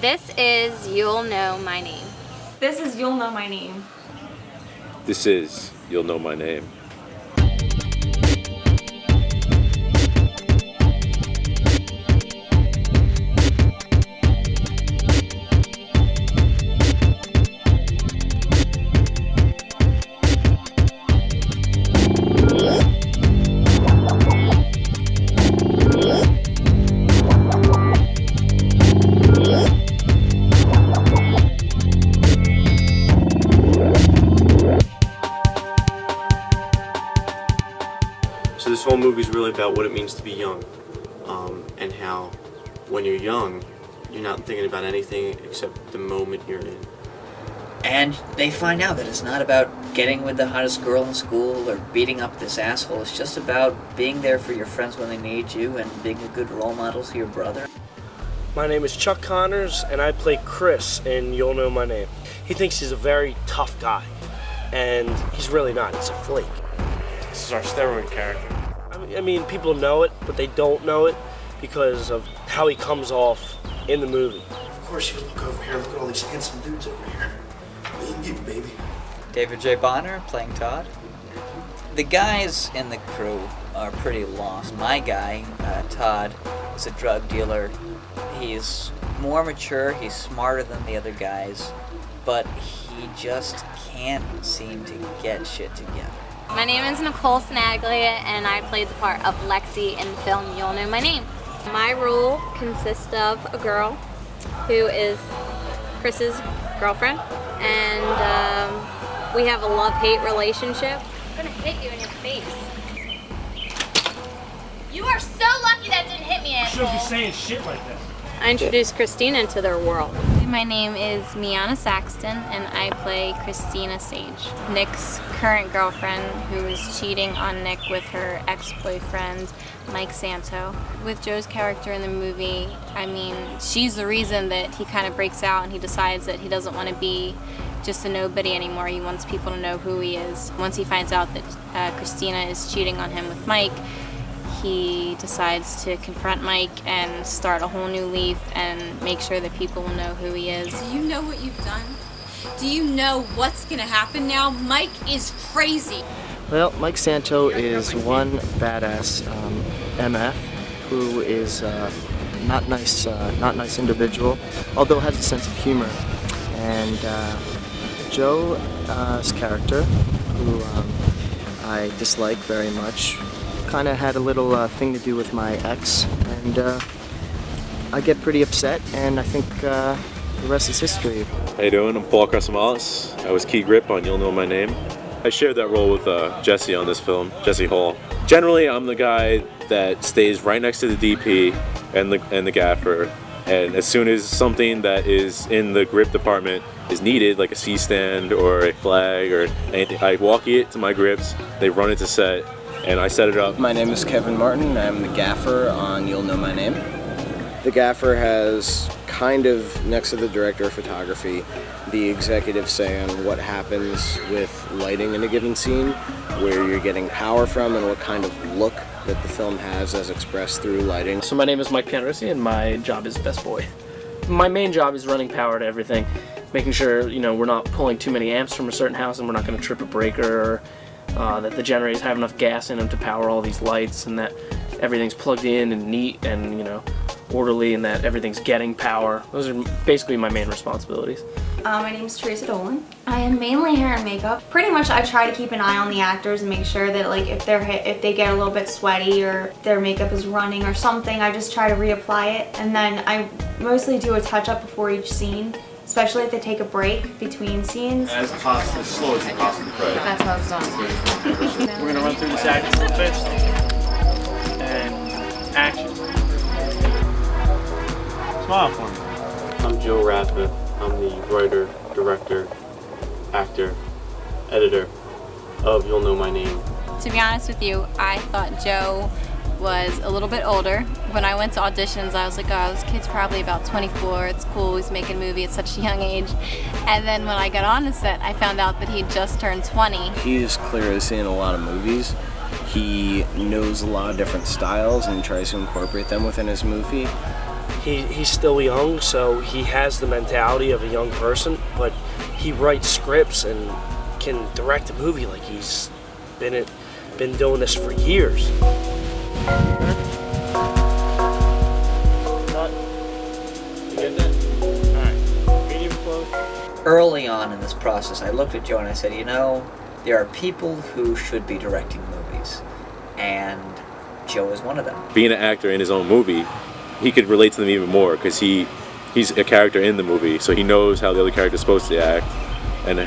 This is You'll Know My Name. This is You'll Know My Name. This is You'll Know My Name. So this whole movie is really about what it means to be young, and how when you're young, you're not thinking about anything except the moment you're in. And they find out that it's not about getting with the hottest girl in school or beating up this asshole. It's just about being there for your friends when they need you and being a good role model to your brother. My name is Chuck Connors, and I play Chris in You'll Know My Name. He thinks he's a very tough guy, and he's really not. He's a flake. This is our steroid character. I mean, people know it, but they don't know it because of how he comes off in the movie. Of course you look over here. Look at all these handsome dudes over here. Me and you, baby. David J. Bonner playing Todd. The guys in the crew are pretty lost. My guy, Todd, is a drug dealer. He's more mature, he's smarter than the other guys, but he just can't seem to get shit together. My name is Nicole Snaglia, and I played the part of Lexi in the film You'll Know My Name. My role consists of a girl who is Chris's girlfriend, and we have a love-hate relationship. I'm gonna hit you in your face. You are so lucky that didn't hit me, asshole. You shouldn't be saying shit like that. I introduced Christina into their world. My name is Miana Saxton, and I play Christina Sage, Nick's current girlfriend who is cheating on Nick with her ex-boyfriend, Mike Santo. With Joe's character in the movie, I mean, she's the reason that he kind of breaks out and he decides that he doesn't want to be just a nobody anymore. He wants people to know who he is. Once he finds out that Christina is cheating on him with Mike, he decides to confront Mike and start a whole new leaf and make sure that people will know who he is. Do you know what you've done? Do you know what's gonna happen now? Mike is crazy. Well, Mike Santo is one badass MF who is not nice individual, although has a sense of humor. And Joe's character, who I dislike very much, kind of had a little thing to do with my ex, and I get pretty upset, and I think the rest is history. How you doing? I'm Paul Cresamalis. I was Key Grip on You'll Know My Name. I shared that role with Jesse on this film, Jesse Hall. Generally, I'm the guy that stays right next to the DP and the gaffer, and as soon as something that is in the grip department is needed, like a C-stand or a flag or anything, I walkie it to my grips, they run it to set, and I set it up. My name is Kevin Martin. I'm the gaffer on You'll Know My Name. The gaffer has kind of, next to the director of photography, the executive say on what happens with lighting in a given scene, where you're getting power from, and what kind of look that the film has as expressed through lighting. So my name is Mike Pianarossi, and my job is best boy. My main job is running power to everything, making sure, you know, we're not pulling too many amps from a certain house and we're not going to trip a breaker, or that the generators have enough gas in them to power all these lights, and that everything's plugged in and neat and, you know, orderly, and that everything's getting power. Those are basically my main responsibilities. My name is Teresa Dolan. I am mainly hair and makeup. Pretty much I try to keep an eye on the actors and make sure that, like, if they get a little bit sweaty or their makeup is running or something, I just try to reapply it, and then I mostly do a touch-up before each scene, especially if they take a break between scenes. As slow as possible. That's how it's done. We're gonna run through this action real fast. And action. Smile for me. I'm Joe Rathma. I'm the writer, director, actor, editor of You'll Know My Name. To be honest with you, I thought Joe was a little bit older. When I went to auditions, I was like, oh, this kid's probably about 24, it's cool, he's making a movie at such a young age. And then when I got on the set, I found out that he'd just turned 20. He's clearly seen a lot of movies. He knows a lot of different styles and tries to incorporate them within his movie. he's still young, so he has the mentality of a young person, but he writes scripts and can direct a movie like he's been doing this for years. Early on in this process, I looked at Joe and I said, you know, there are people who should be directing movies, and Joe is one of them. Being an actor in his own movie, he could relate to them even more because he's a character in the movie, so he knows how the other character is supposed to act, and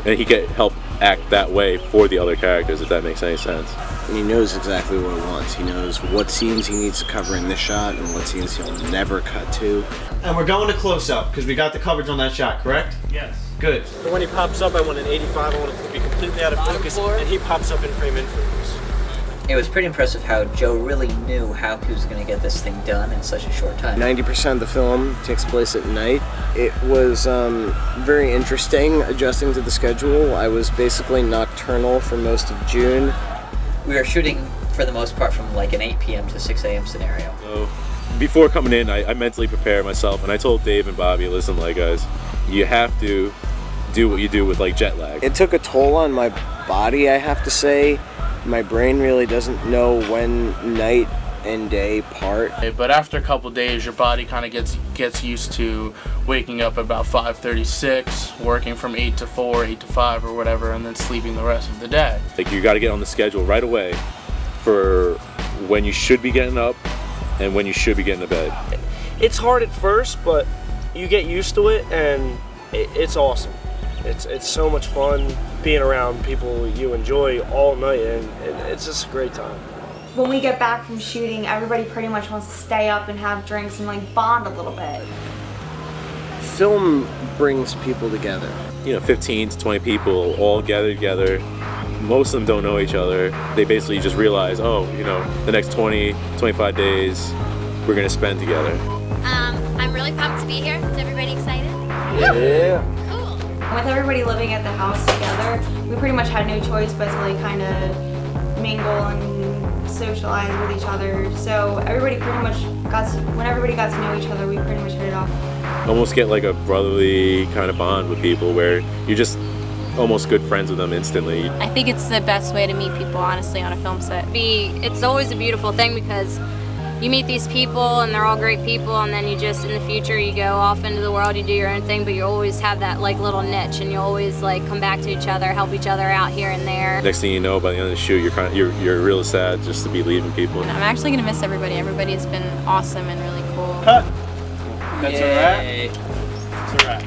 he can help act that way for the other characters, if that makes any sense. And he knows exactly what he wants. He knows what scenes he needs to cover in this shot and what scenes he'll never cut to. And we're going to close up because we got the coverage on that shot, correct? Yes. Good. But when he pops up, I want an 85. I want it to be completely out of focus, and he pops up in frame in focus. It was pretty impressive how Joe really knew how he was going to get this thing done in such a short time. 90% of the film takes place at night. It was very interesting adjusting to the schedule. I was basically nocturnal for most of June. We were shooting, for the most part, from like an 8 p.m. to 6 a.m. scenario. So before coming in, I mentally prepared myself, and I told Dave and Bobby, listen, like, guys, you have to do what you do with like jet lag. It took a toll on my body, I have to say. My brain really doesn't know when night and day part. But after a couple days, your body kind of gets used to waking up about 5:36, working from 8 to 4, 8 to 5 or whatever, and then sleeping the rest of the day. Like, you got to get on the schedule right away for when you should be getting up and when you should be getting to bed. It's hard at first, but you get used to it, and it's awesome. It's so much fun being around people you enjoy all night, and it's just a great time. When we get back from shooting, everybody pretty much wants to stay up and have drinks and like bond a little bit. Film brings people together. 15 to 20 people all gathered together. Most of them don't know each other. They basically just realize, the next 20, 25 days we're gonna spend together. I'm really pumped to be here. Is everybody excited? Yeah. Cool. With everybody living at the house together, we pretty much had no choice but to like kind of mingle and socialize with each other. So everybody pretty much when everybody got to know each other, we pretty much hit it off. Almost get like a brotherly kind of bond with people where you're just almost good friends with them instantly. I think it's the best way to meet people, honestly, on a film set. It's always a beautiful thing because you meet these people and they're all great people, and then you just, in the future, you go off into the world, you do your own thing, but you always have that like little niche, and you always like come back to each other, help each other out here and there. Next thing you know, by the end of the shoot, you're really sad just to be leaving people. I'm actually gonna miss everybody. Everybody's been awesome and really cool. Cut. That's a wrap. That's a wrap.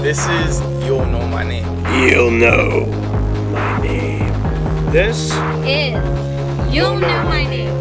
This is You'll Know My Name. You'll know my name. This is You'll Know My Name.